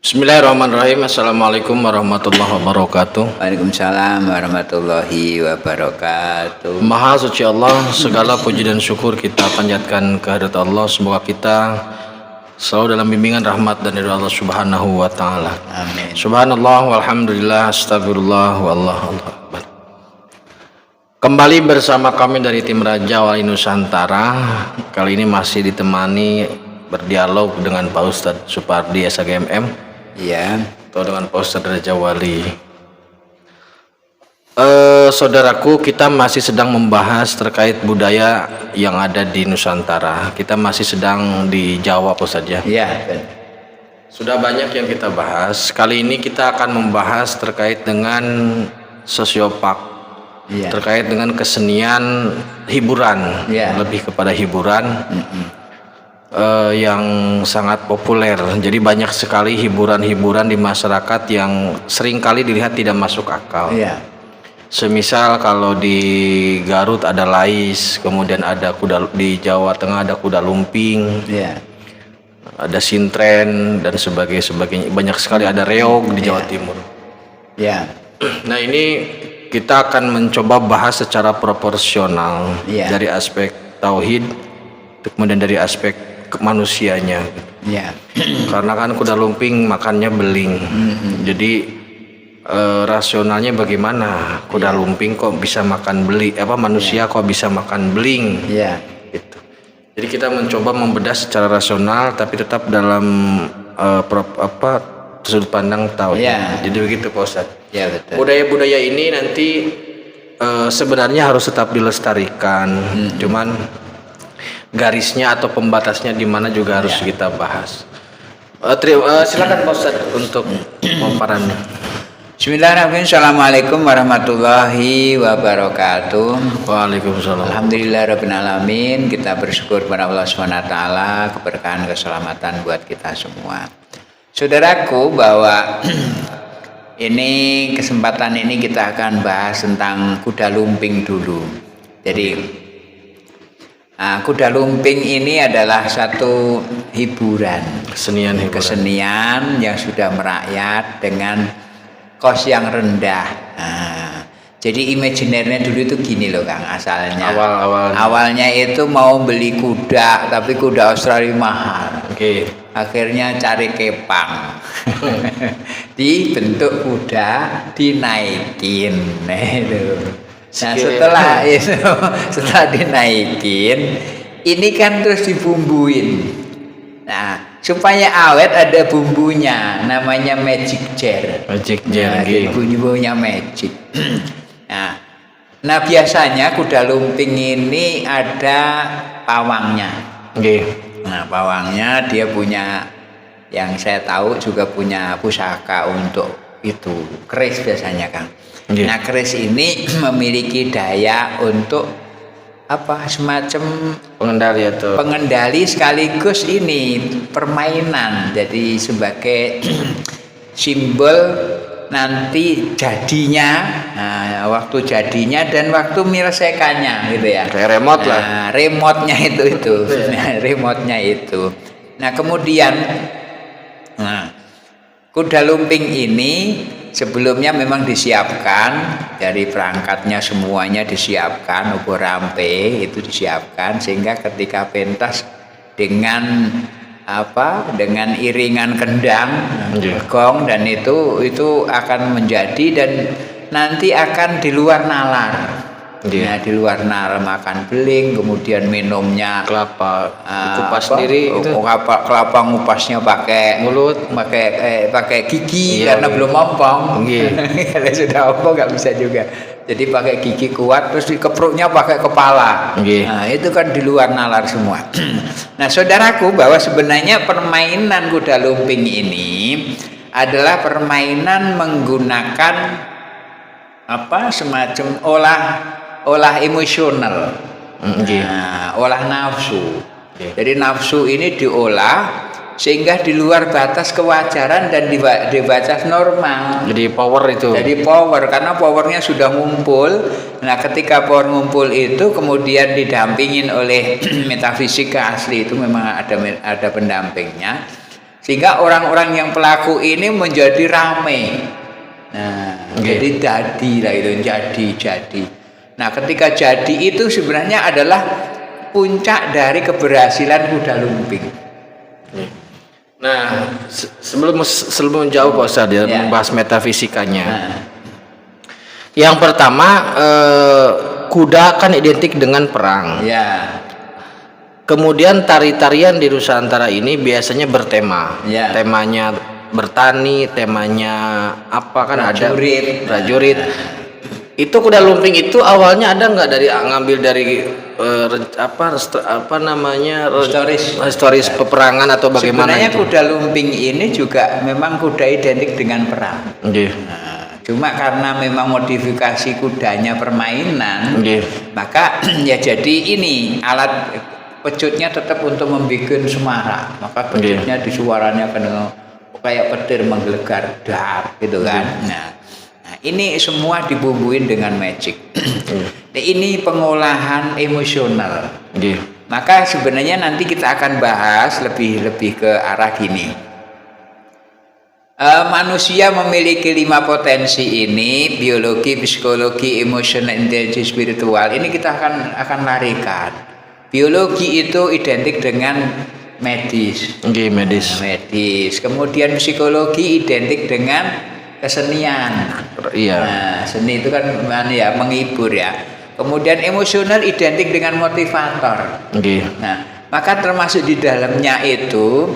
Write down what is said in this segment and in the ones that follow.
Bismillahirrahmanirrahim. Assalamualaikum warahmatullahi wabarakatuh. Waalaikumsalam warahmatullahi wabarakatuh. Maha suci Allah, segala puji dan syukur kita panjatkan kehadirat Allah. Semoga kita selalu dalam bimbingan rahmat dan ridha Allah Subhanahu wa taala. Amin. Subhanallah walhamdulillah astagfirullah wallahu akbar. Kembali bersama kami dari tim Raja Wali Nusantara. Kali ini masih ditemani berdialog dengan Pak Ustadz Supardi SHGMM. Iya. Atau dengan Pak Ustadz Raja Wali. Saudaraku, kita masih sedang membahas terkait budaya yang ada di Nusantara. Kita masih sedang di Jawa, Pak Ustadz ya. Iya. Sudah banyak yang kita bahas. Kali ini kita akan membahas terkait dengan sosiopak, Iya. terkait dengan kesenian hiburan, Iya. lebih kepada hiburan. Yang sangat populer. Jadi banyak sekali hiburan-hiburan di masyarakat yang sering kali dilihat tidak masuk akal. Iya. Semisal kalau di Garut ada lais, kemudian ada kuda, di Jawa Tengah ada kuda lumping, Iya. ada sintren dan sebagainya. Banyak sekali, ada reog di Jawa Timur. Iya. Nah, ini kita akan mencoba bahas secara proporsional dari aspek tauhid, kemudian dari aspek manusianya. Iya. Karena kan kuda lumping makannya beling. Jadi rasionalnya bagaimana? Kuda lumping kok bisa makan manusia kok bisa makan beling? Iya. Gitu. Jadi kita mencoba membedah secara rasional tapi tetap dalam sudut pandang tauhid. Iya. Jadi begitu Pak Ustadz. Iya, betul. Budaya-budaya ini nanti sebenarnya harus tetap dilestarikan. Cuman garisnya atau pembatasnya di mana juga harus kita bahas. Silakan Pak Ustadz untuk pemaparannya. Bismillahirrahmanirrahim. Assalamualaikum warahmatullahi wabarakatuh. Waalaikumsalam. Alhamdulillahirabbil alamin. Kita bersyukur kepada Allah SWT, keberkahan keselamatan buat kita semua. Saudaraku, bahwa ini kesempatan ini kita akan bahas tentang kuda lumping dulu. Jadi kuda lumping ini adalah satu hiburan, kesenian yang sudah merakyat dengan kos yang rendah. Jadi imajinernya dulu itu gini loh Kang, asalnya. Awalnya itu mau beli kuda, tapi kuda Australia mahal. Akhirnya cari kepang. Dibentuk kuda, dinaikin. Nah setelah dinaikin, ini kan terus dibumbuin. Nah supaya awet ada bumbunya, namanya magic jar. Bumbunya magic. Nah biasanya kuda lumping ini ada pawangnya. Nah pawangnya dia punya, yang saya tahu juga punya pusaka untuk itu, keris biasanya Kang. Nah keris ini memiliki daya untuk semacam pengendali sekaligus ini permainan. Jadi sebagai simbol nanti jadinya, waktu jadinya dan waktu menyelesaikannya gitu ya. Kayak remote lah. Remote-nya itu. Remote-nya itu. Nah kemudian kuda lumping ini sebelumnya memang disiapkan, dari perangkatnya semuanya disiapkan, obor rampe itu disiapkan, sehingga ketika pentas dengan dengan iringan kendang, gong, dan itu akan menjadi, dan nanti akan di luar nalar. Nah, di luar nalar makan beling, kemudian minumnya kelapa kupas sendiri, kelapa ngupasnya pakai mulut, pakai gigi karena belum ompong. Kalau sudah ompong nggak bisa juga. Jadi pakai gigi kuat, terus dikepruknya pakai kepala. Nah itu kan di luar nalar semua. Nah saudaraku, bahwa sebenarnya permainan kuda lumping ini adalah permainan menggunakan semacam olah emosional, olah nafsu. Jadi nafsu ini diolah sehingga di luar batas kewajaran dan di batas normal. Jadi power itu. Jadi power, karena powernya sudah ngumpul. Nah ketika power ngumpul itu kemudian didampingin oleh metafisika asli, itu memang ada pendampingnya. Sehingga orang-orang yang pelaku ini menjadi ramai. Nah, jadi jadi lah itu, jadi. Nah, ketika jadi itu sebenarnya adalah puncak dari keberhasilan kuda lumping. Nah, sebelum jauh Pak Ustadz ya, membahas metafisikanya. Yang pertama, kuda kan identik dengan perang. Ya. Kemudian tari-tarian di Nusantara ini biasanya bertema. Ya. Temanya bertani, temanya apa kan prajurit. Ada prajurit. Itu kuda lumping itu awalnya ada nggak ngambil dari historis peperangan atau bagaimana? Sebenarnya itu? Kuda lumping ini juga memang kuda identik dengan perang. Nah, cuma karena memang modifikasi kudanya permainan, maka ya jadi ini alat pecutnya tetap untuk membuat semarak. Maka pecutnya di suaranya kayak petir menggelegar dar gitu kan. Nah, ini semua dibumbuin dengan magic. Ini pengolahan emosional. Maka sebenarnya nanti kita akan bahas lebih ke arah gini. Manusia memiliki 5 potensi ini: biologi, psikologi, emosional, intelligence, spiritual. Ini kita akan larikan. Biologi itu identik dengan medis. Medis. Kemudian psikologi identik dengan kesenian. Iya. Nah, seni itu kan ya menghibur ya. Kemudian emosional identik dengan motivator. Nah, maka termasuk di dalamnya itu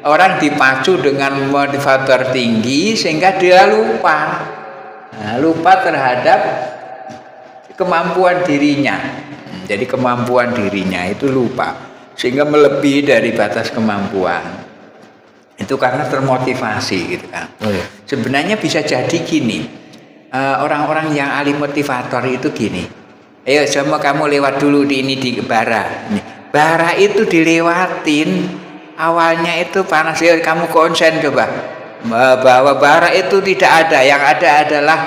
orang dipacu dengan motivator tinggi sehingga dia lupa. Lupa terhadap kemampuan dirinya. Jadi kemampuan dirinya itu lupa sehingga melebihi dari batas kemampuan. Itu karena termotivasi gitu kan. Sebenarnya bisa jadi gini, orang-orang yang ahli motivator itu gini, ayo sama kamu lewat dulu di bara. Bara itu dilewatin, awalnya itu panas, ya kamu konsen coba bahwa bara itu tidak ada, yang ada adalah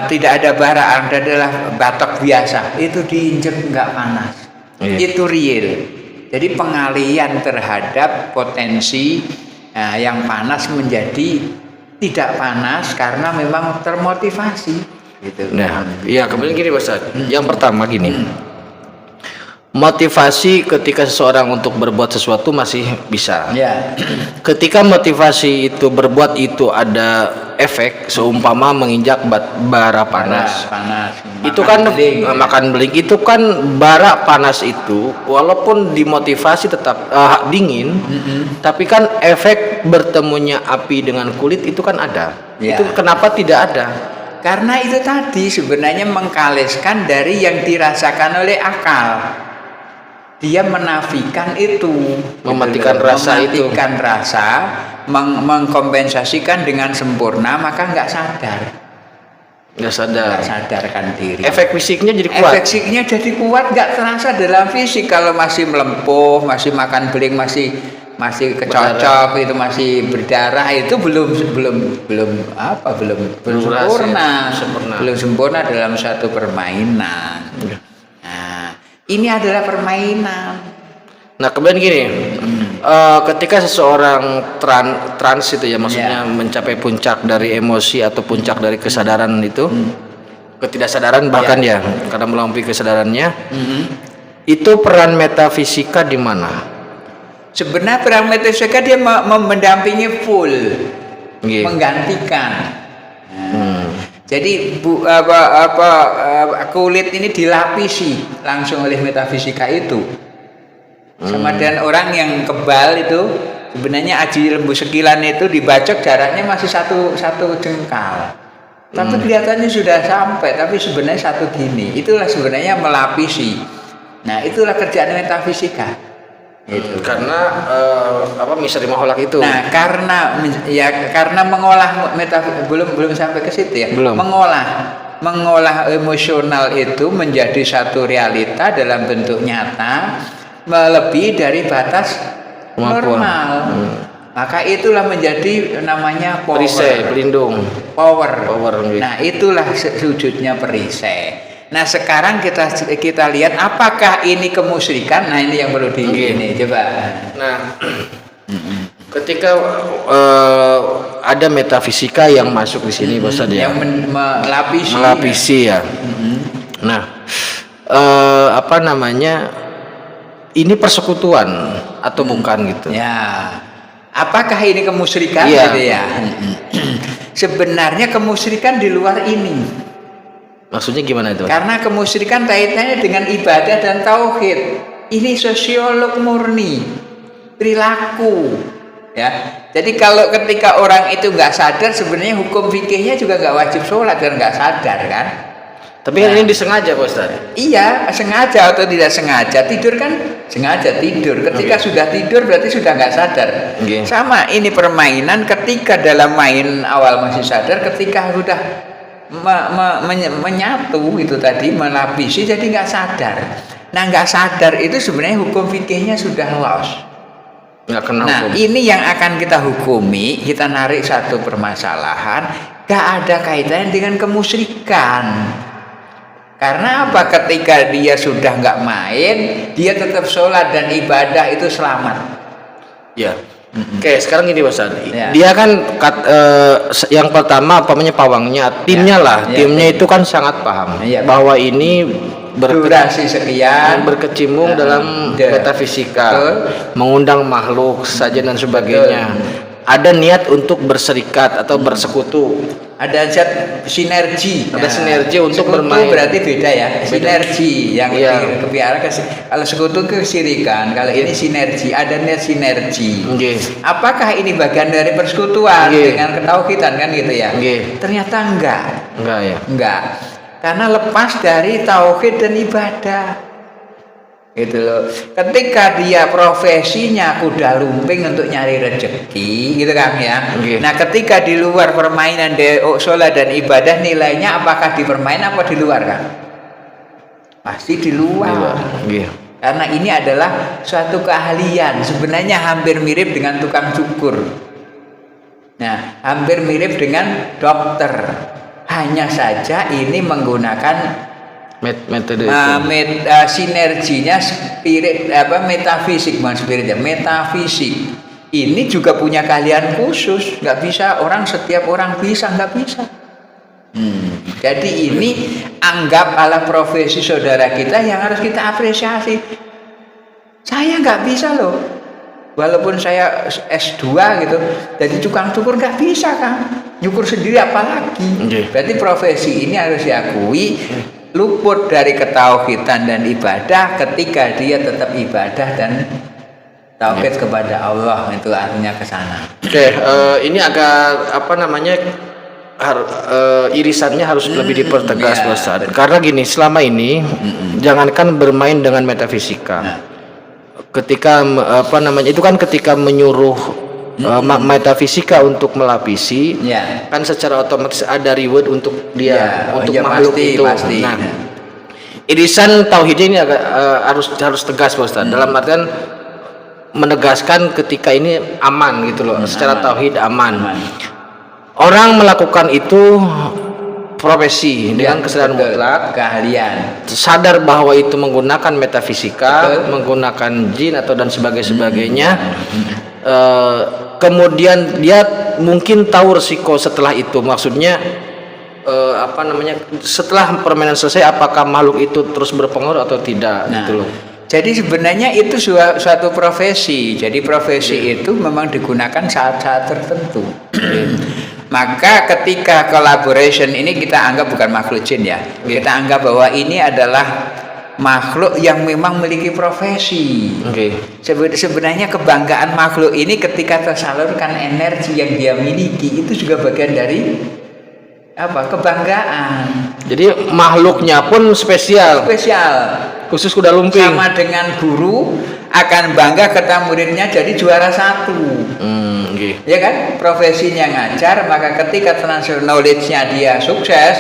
tidak ada bara, adalah batok biasa, itu diinjek nggak panas. Itu real. Jadi pengalian terhadap potensi yang panas menjadi tidak panas karena memang termotivasi gitu. Nah, iya kemudian gini Pak Ustadz. Yang pertama gini. Motivasi ketika seseorang untuk berbuat sesuatu masih bisa. Ya. Ketika motivasi itu berbuat itu ada efek, seumpama menginjak bara panas. Itu kan makan beling. Itu kan bara panas itu walaupun dimotivasi tetap dingin, tapi kan efek bertemunya api dengan kulit itu kan ada. Ya. Itu kenapa tidak ada? Karena itu tadi sebenarnya mengkaleskan dari yang dirasakan oleh akal. Dia menafikan itu, mematikan rasa, mengkompensasikan dengan sempurna, maka nggak sadarkan diri. Efek fisiknya jadi kuat. Efek fisiknya jadi kuat, nggak terasa dalam fisik. Kalau masih melempuh, masih makan beling, masih kecocok, itu masih berdarah, itu belum sempurna dalam satu permainan. Ini adalah permainan. Nah kemudian gini, ketika seseorang trans itu ya, maksudnya mencapai puncak dari emosi atau puncak dari kesadaran itu, ketidaksadaran bahkan ya, karena melampaui kesadarannya, itu peran metafisika di mana? Sebenarnya peran metafisika dia mendampingi full, menggantikan. Jadi kulit ini dilapisi langsung oleh metafisika itu. Sama dengan orang yang kebal itu, sebenarnya aji lembu sekilan itu dibacok jaraknya masih satu jengkal. Tapi kelihatannya sudah sampai, tapi sebenarnya satu gini. Itulah sebenarnya melapisi. Nah, itulah kerjaan metafisika. Itu karena misteri maholak itu. Nah, karena mengolah belum sampai ke situ ya. Belum. Mengolah emosional itu menjadi satu realita dalam bentuk nyata melebihi dari batas normal. Maka itulah menjadi namanya power. Perisai, pelindung. Power. Nah, itulah sujudnya perisai. Nah sekarang kita lihat apakah ini kemusyrikan. Nah ini yang perlu ini coba. Nah Ketika ada metafisika yang masuk di sini, Pak Ustadz, ya, yang melapisi. melapisi ya. Nah, apa namanya? Ini persekutuan atau bukan gitu? Ya, apakah ini kemusyrikan? Iya. Gitu ya. Sebenarnya kemusyrikan di luar ini. Maksudnya gimana itu? Karena kemusyrikan kaitannya dengan ibadah dan tauhid. Ini sosiolog murni, perilaku. Ya, jadi kalau ketika orang itu nggak sadar, sebenarnya hukum fikihnya juga nggak wajib sholat dan nggak sadar kan? Tapi ini disengaja, Pak Ustadz. Iya, sengaja atau tidak sengaja. Tidur kan sengaja tidur. Ketika sudah tidur berarti sudah nggak sadar. Sama ini permainan, ketika dalam main awal masih sadar, ketika sudah menyatu itu tadi, melapisi, jadi nggak sadar. Nah, nggak sadar itu sebenarnya hukum fikihnya sudah lost. Nggak kena Nah, hukum. ini yang akan kita hukumi, kita narik satu permasalahan, nggak ada kaitannya dengan kemusyrikan. Karena apa? Ketika dia sudah nggak main, dia tetap sholat dan ibadah itu selamat. Ya. Oke, sekarang gini, Pak Ustadz. Ya. Dia kan yang pertama namanya pawangnya, timnya Ya. lah. Ya. Timnya itu kan sangat paham Ya. bahwa ini Durasi sekian, berkecimpung dalam metafisika, betul, mengundang makhluk saja dan sebagainya. Ada niat untuk berserikat atau bersekutu. ada zat sinergi. Ada sinergi untuk sekutu bermain. berarti beda ya. Sinergi yang Iya. kebiara kalau sekutu kesirikan, kalau ini sinergi, ada niat sinergi. Nggih. Apakah ini bagian dari persekutuan Nggih. dengan ketauhidan kan gitu ya? Nggih. Ternyata enggak. Enggak ya. Enggak. Karena lepas dari tauhid dan ibadah. Gitu loh. Ketika dia profesinya kuda lumping untuk nyari rezeki, gitu kan ya. Okay. Nah, ketika di luar permainan sholat dan ibadah, nilainya apakah di permainan apa di luar kan? Pasti di luar. Nggih. Karena ini adalah suatu keahlian. Sebenarnya hampir mirip dengan tukang cukur. Nah, hampir mirip dengan dokter. Hanya saja ini menggunakan Metode sinerginya spirit metafisik, bukan spirit ya, metafisik. Ini juga punya keahlian khusus, nggak bisa setiap orang bisa, nggak bisa. Jadi ini anggap ala profesi saudara kita yang harus kita apresiasi. Saya nggak bisa loh, walaupun saya S2 gitu, jadi tukang cukur nggak bisa kan, nyukur sendiri apalagi. Berarti profesi ini harus diakui luput dari ketauhidan dan ibadah ketika dia tetap ibadah dan tauhid kepada Allah, itu artinya ke sana. Oke, ini agak apa namanya irisannya harus lebih dipertegas, ya, Ustaz. Karena gini, selama ini jangankan bermain dengan metafisika. Ketika apa namanya itu kan ketika menyuruh metafisika untuk melapisi, kan secara otomatis ada reward untuk dia, untuk makhluk itu. Pasti. Nah, irisan tauhidnya ini agak harus tegas, Ustaz. Dalam artian menegaskan ketika ini aman gitu loh, secara tauhid aman. Orang melakukan itu profesi dengan kesadaran mutlak, keahlian, sadar bahwa itu menggunakan metafisika, menggunakan jin atau dan sebagainya. Kemudian dia mungkin tahu resiko setelah itu, maksudnya apa namanya, setelah permainan selesai apakah makhluk itu terus berpengaruh atau tidak, gitu loh. Jadi sebenarnya itu suatu profesi. Jadi profesi itu memang digunakan saat-saat tertentu. Maka ketika collaboration ini kita anggap bukan makhluk jin ya. Kita anggap bahwa ini adalah makhluk yang memang memiliki profesi. Sebenarnya kebanggaan makhluk ini ketika tersalurkan energi yang dia miliki itu juga bagian dari kebanggaan. Jadi makhluknya pun spesial. Khusus kuda lumping. Sama dengan guru akan bangga ketemu muridnya jadi juara 1. Ya kan? Profesinya ngajar, maka ketika transfer knowledge-nya dia sukses,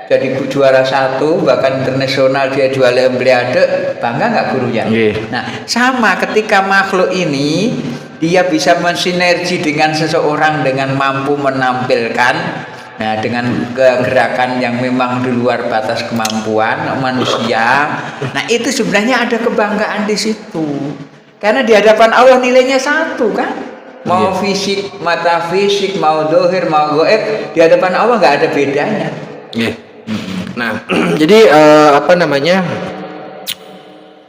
jadi juara 1, bahkan internasional dia jual olimpiade, bangga nggak gurunya? Nah, sama ketika makhluk ini dia bisa mensinergi dengan seseorang dengan mampu menampilkan, nah dengan gerakan yang memang di luar batas kemampuan manusia. Nah, itu sebenarnya ada kebanggaan di situ. Karena di hadapan Allah nilainya 1 kan? mau fisik, mata fisik, mau dohir, mau goib, di hadapan Allah nggak ada bedanya. Iya. Nah, jadi apa namanya?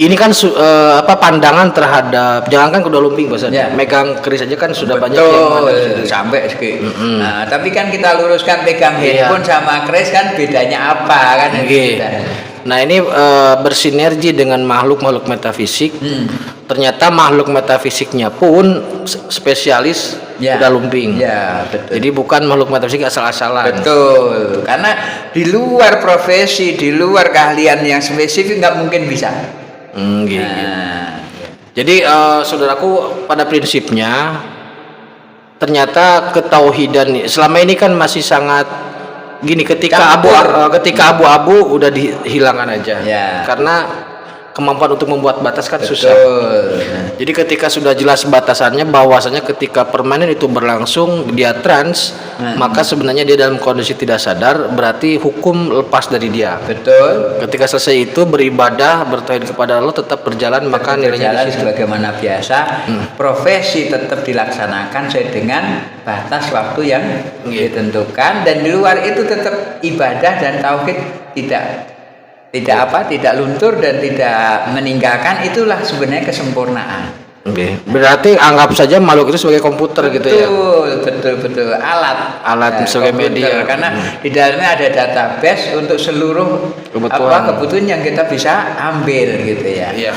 Ini kan pandangan terhadap jangankan kuda lumping Pak, Ya. megang keris aja kan sudah banyak Betul, yang ada di situ. sampai segi. Nah, tapi kan kita luruskan pegang Iya. handphone sama keris kan bedanya apa kan? Oke. Nah, ini bersinergi dengan makhluk-makhluk metafisik. Ternyata makhluk metafisiknya pun spesialis Ya. kuda lumping. Ya, betul. Jadi bukan makhluk metafisik asal-asalan. Betul, karena di luar profesi, di luar keahlian yang spesifik nggak mungkin bisa. Gitu. Nah, Jadi saudaraku, pada prinsipnya ternyata ketauhidan selama ini kan masih sangat gini, ketika abu-abu udah dihilangkan aja. Ya. Karena kemampuan untuk membuat batas kan susah. betul. Jadi ketika sudah jelas batasannya, bahwasanya ketika permanen itu berlangsung dia trans, maka sebenarnya dia dalam kondisi tidak sadar, berarti hukum lepas dari dia. Betul. Ketika selesai itu beribadah, bertauhid kepada Allah tetap berjalan, maka nilainya Berjalan di situ. sebagaimana biasa, profesi tetap dilaksanakan sesuai dengan batas waktu yang ditentukan, dan di luar itu tetap ibadah dan tauhid tidak luntur dan tidak meninggalkan. Itulah sebenarnya kesempurnaan. Oke. Berarti anggap saja makhluk itu sebagai komputer gitu ya. Betul alat Alat sebagai komputer. media. Karena di dalamnya ada database untuk seluruh kebutuhan yang kita bisa ambil gitu ya. Iya.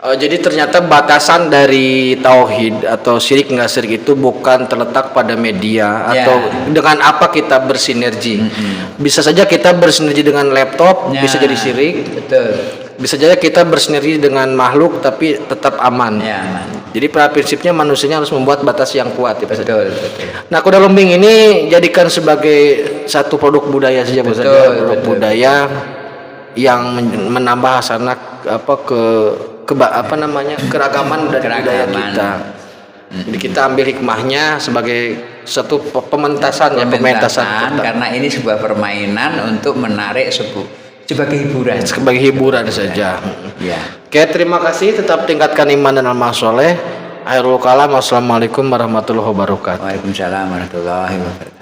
Jadi ternyata batasan dari tauhid atau syirik nggak syirik itu bukan terletak pada media atau dengan apa kita bersinergi. Bisa saja kita bersinergi dengan laptop, bisa jadi syirik. Betul. Bisa saja kita bersinergi dengan makhluk tapi tetap aman. Ya, aman. Jadi pada prinsipnya manusianya harus membuat batas yang kuat. Ya, Betul. Nah, kuda lumping ini jadikan sebagai satu produk budaya saja, produk budaya yang menambah hasanah keragaman dari budaya kita. Jadi kita ambil hikmahnya sebagai satu pementasan karena ini sebuah permainan untuk menarik sebagai hiburan. Sebagai hiburan saja. Ya. Oke, terima kasih. Tetap tingkatkan iman dan amal soleh. Akhirul kalam. Wassalamualaikum warahmatullahi wabarakatuh. Waalaikumsalam warahmatullahi wabarakatuh.